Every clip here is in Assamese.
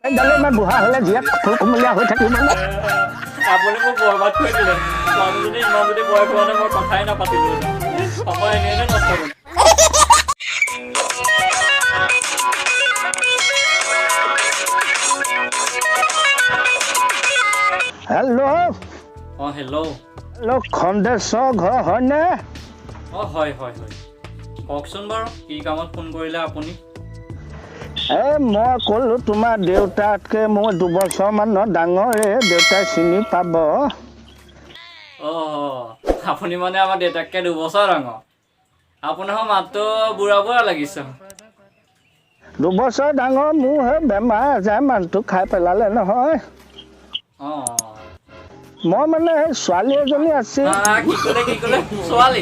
ডালে ইমান বুঢ়া হ'লে জীয়েক ফুল কুমলীয়া হৈ থাকিব নে? আপুনি মোক বৰবাদ কৰি দিলে। মানুহজনী ইমান যদি বয়স হোৱা নাই মই কথাই নাপাতিলো। সময় এনেই নষ্ট কৰিম। Hello' hello'. হেল্ল' খন্দেশ্বৰ ঘৰ হয়নে? হয়। কওকচোন বাৰু কি কামত ফোন কৰিলে আপুনি? মই ক'লো তোমাৰ দেউতাতকৈ মোৰ 2 বছৰমানৰ ডাঙৰ দেউতাই চিনি পাব। আপুনি মানে আমাৰ দেউতাতকৈ 2 বছৰ ডাঙৰ। আপোনাৰ মাতটো বুঢ়া লাগিছে। 2 বছৰ ডাঙৰ মোৰ সেই বেমাৰ আজাৰ মানুহটো খাই পেলালে নহয়। মই মানে ছোৱালী এজনী আছিল। কি ক'লে ছোৱালী?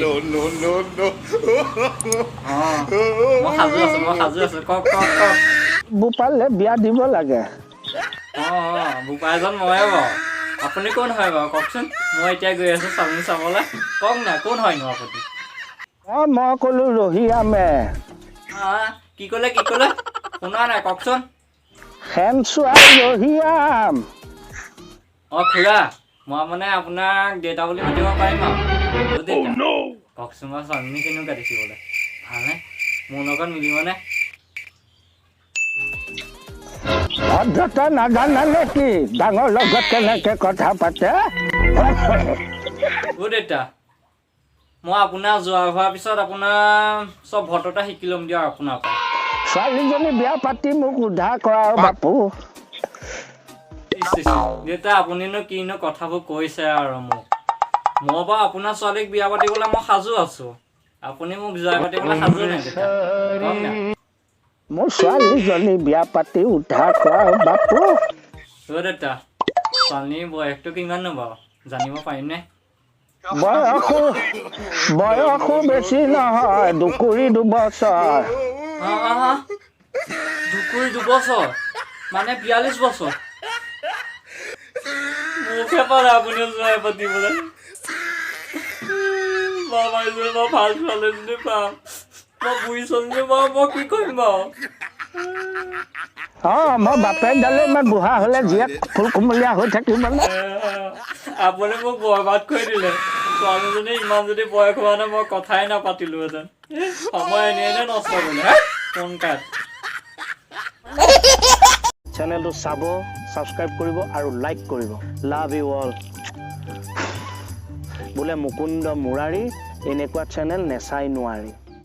মই সাজু আছো কওক। বোপালে বিয়া দিব লাগে। বোপা এজন ময়ে বাৰু। আপুনি কোন হয় বাৰু কওকচোন? মই এতিয়া গৈ আছো চালনী চাবলৈ। কওক না কোন হয়নো আপুনি? মই ক'লো ৰহিয়ামে। কি ক'লে শুনা নাই কওকচোন। খেনচোৱাই ৰহিয়াম। খুৰা মই মানে আপোনাক দেউতা বুলি মাতিব পাৰিম আৰু? কওকচোন বাৰু ছোৱালীজনী কেনেকুৱা দেখিবলৈ? ভালনে? মোৰ লগত মিলিবনে? ভদ্ৰতা নাজানা নেকি? ডাঙৰ লগত কেনেকে কথা পাতে? দেউতা মই আপোনাৰ যোৱা হোৱাৰ পিছত আপোনাৰ চব ভদ্ৰতা শিকি ল'ম দিয়ক আপোনাৰ পৰা। ছোৱালীজনী বিয়া পাতি মোক উদ্ধাৰ কৰা আৰু বাপু। দেউতা আপুনিনো কিনো কথাবোৰ কৈছে আৰু মোক। মই বাৰু আপোনাৰ ছোৱালীক বিয়া পাতিবলৈ মই সাজু আছো। আপুনি মোক জোৱাই পাতিবলৈ সাজু নাই দেউতা? কওক না। মোৰ ছোৱালীজনী বিয়া পাতি উদ্ধাৰ কৰা আৰু বাপু। দেউতা ছোৱালীৰ বয়সটো কিমাননো বাৰু জানিব পাৰিমনে? বয়সো বেছি নহয়, 2 বছৰ। 2 বছৰ মানে 42 বছৰ। মুখে পাৰে আপুনি জোৱাই পাতিবলৈ। মই ভাল ছোৱালীজনী পাম। মই বুঢ়ী ছোৱালীজনী পাম মই কি কৰিম বাৰু? মই বাপেক ডালে ইমান বুঢ়া হ'লে জীয়েক ফুল কুমলীয়া হৈ থাকিব নে? আপুনি মোক বৰবাদ কৰি দিলে। ছোৱালীজনী ইমান যদি বয়স হোৱা নাই মই কথাই নাপাতিলোহেঁতেন। সময় এনেই নষ্ট কৰিলে। Phone cut. চেনেলটো চাব, ছাবস্ক্ৰাইব কৰিব আৰু লাইক কৰিব। Love you all. বোলে মুকুন্দ মুৰাৰী এনেকুৱা চেনেল নেচাই নোৱাৰি।